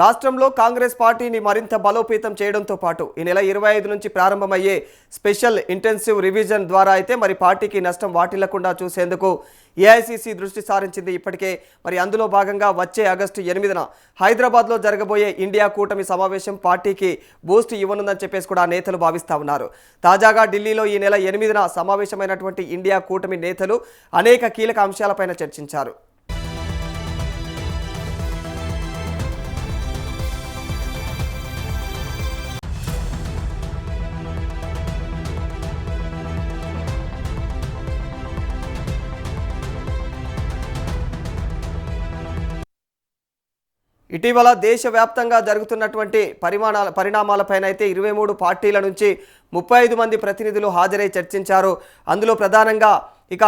రాష్ట్రంలో కాంగ్రెస్ పార్టీని మరింత బలోపేతం చేయడంతో పాటు ఈ నెల 25 నుంచి ప్రారంభమయ్యే స్పెషల్ ఇంటెన్సివ్ రివిజన్ ద్వారా అయితే మరి పార్టీకి నష్టం వాటిల్లకుండా చూసేందుకు ఏఐసీసీ దృష్టి సారించింది. ఇప్పటికే మరి అందులో భాగంగా వచ్చే ఆగస్టు 8న హైదరాబాద్లో జరగబోయే ఇండియా కూటమి సమావేశం పార్టీకి బూస్ట్ ఇవ్వనుందని చెప్పేసి కూడా నేతలు భావిస్తా ఉన్నారు. తాజాగా ఢిల్లీలో ఈ నెల 8న సమావేశమైనటువంటి ఇండియా కూటమి నేతలు అనేక కీలక అంశాలపైన చర్చించారు. ఇటీవల దేశవ్యాప్తంగా జరుగుతున్నటువంటి పరిణామాలపైన అయితే 23 పార్టీల నుంచి 35 మంది ప్రతినిధులు హాజరై చర్చించారు. అందులో ప్రధానంగా ఇక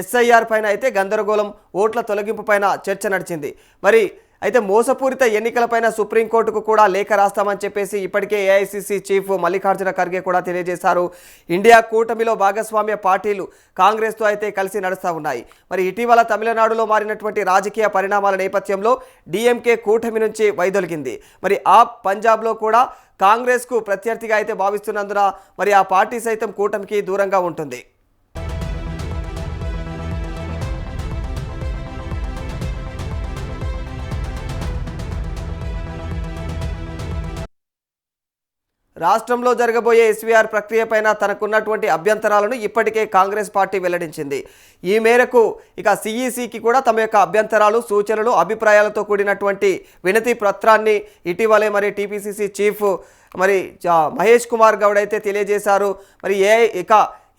ఎస్ఐఆర్ పైన అయితే గందరగోళం, ఓట్ల తొలగింపు పైన చర్చ నడిచింది. మరి అయితే మోసపూరిత ఎన్నికలపైన సుప్రీంకోర్టుకు కూడా లేఖ రాస్తామని చెప్పేసి ఇప్పటికే ఏఐసీసీ చీఫ్ మల్లికార్జున ఖర్గే కూడా తెలియజేశారు. ఇండియా కూటమిలో భాగస్వామ్య పార్టీలు కాంగ్రెస్తో అయితే కలిసి నడుస్తూ ఉన్నాయి. మరి ఇటీవల తమిళనాడులో మారినటువంటి రాజకీయ పరిణామాల నేపథ్యంలో డిఎంకే కూటమి నుంచి వైదొలిగింది. మరి పంజాబ్లో కూడా కాంగ్రెస్కు ప్రత్యర్థిగా అయితే భావిస్తున్నందున మరి ఆ పార్టీ సైతం కూటమికి దూరంగా ఉంటుంది. రాష్ట్రంలో జరగబోయే ఎస్వీఆర్ ప్రక్రియపైన తనకున్నటువంటి అభ్యంతరాలను ఇప్పటికే కాంగ్రెస్ పార్టీ వెల్లడించింది. ఈ మేరకు ఇక సిఈసికి కూడా తమ యొక్క అభ్యంతరాలు, సూచనలు, అభిప్రాయాలతో కూడినటువంటి వినతి పత్రాన్ని ఇటీవలే మరి టీపీసీసీ చీఫ్ మరి మహేష్ కుమార్ గౌడ్ అయితే తెలియజేశారు. మరి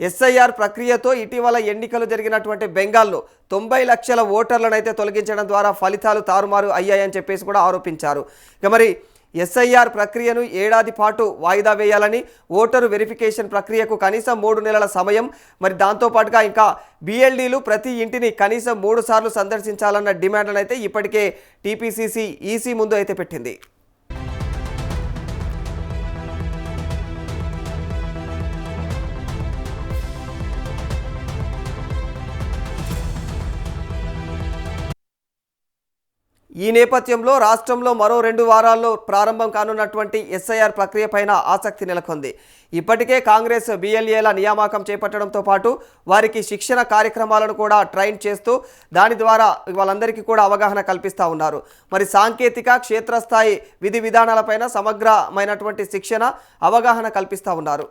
ఎస్ఐఆర్ ప్రక్రియతో ఇటీవల ఎన్నికలు జరిగినటువంటి బెంగాల్లో 90 లక్షల ఓటర్లను అయితే తొలగించడం ద్వారా ఫలితాలు తారుమారు అయ్యాయని చెప్పేసి కూడా ఆరోపించారు. ఇక మరి ఎస్ఐఆర్ ప్రక్రియను ఏడాది పాటు వాయిదా వేయాలని, ఓటరు వెరిఫికేషన్ ప్రక్రియకు కనీసం 3 నెలల సమయం, మరి దాంతోపాటుగా ఇంకా బిఎల్డీలు ప్రతి ఇంటిని కనీసం 3 సార్లు సందర్శించాలన్న డిమాండ్లను అయితే ఇప్పటికే టీపీసీసీ ఈసీ ముందు అయితే పెట్టింది. ఈ నేపథ్యంలో రాష్ట్రంలో మరో 2 వారాల్లో ప్రారంభం కానున్నటువంటి ఎస్ఐఆర్ ప్రక్రియ పైన ఆసక్తి నెలకొంది. ఇప్పటికే కాంగ్రెస్ బిఎల్ఏల నియామకం చేపట్టడంతో పాటు వారికి శిక్షణ కార్యక్రమాలను కూడా ట్రైన్ చేస్తూ దాని ద్వారా వాళ్ళందరికీ కూడా అవగాహన కల్పిస్తూ ఉన్నారు. మరి సాంకేతిక, క్షేత్రస్థాయి విధి విధానాలపైన సమగ్రమైనటువంటి శిక్షణ, అవగాహన కల్పిస్తూ ఉన్నారు.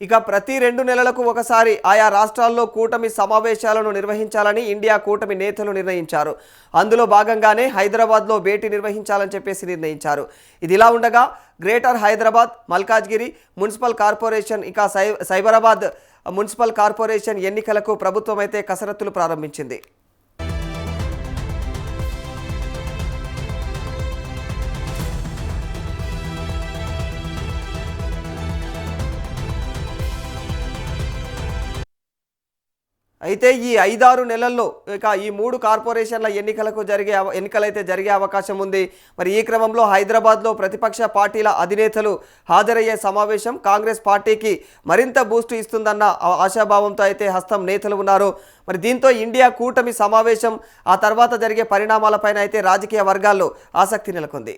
ఇక ప్రతి 2 నెలలకు ఒకసారి ఆయా రాష్ట్రాల్లో కూటమి సమావేశాలను నిర్వహించాలని ఇండియా కూటమి నేతలు నిర్ణయించారు. అందులో భాగంగానే హైదరాబాద్లో భేటీ నిర్వహించాలని చెప్పేసి నిర్ణయించారు. ఇది ఇలా ఉండగా greater Hyderabad, Malkajgiri municipal corporation, ఇక సైబరాబాద్ మున్సిపల్ కార్పొరేషన్ ఎన్నికలకు ప్రభుత్వం అయితే కసరత్తులు ప్రారంభించింది. అయితే ఈ 5-6 నెలల్లో ఇక ఈ 3 కార్పొరేషన్ల ఎన్నికలైతే జరిగే అవకాశం ఉంది. మరి ఈ క్రమంలో హైదరాబాద్లో ప్రతిపక్ష పార్టీల అధినేతలు హాజరయ్యే సమావేశం కాంగ్రెస్ పార్టీకి మరింత బూస్టు ఇస్తుందన్న ఆశాభావంతో అయితే హస్తం నేతలు ఉన్నారు. మరి దీంతో ఇండియా కూటమి సమావేశం, ఆ తర్వాత జరిగే పరిణామాలపైన అయితే రాజకీయ వర్గాల్లో ఆసక్తి నెలకొంది.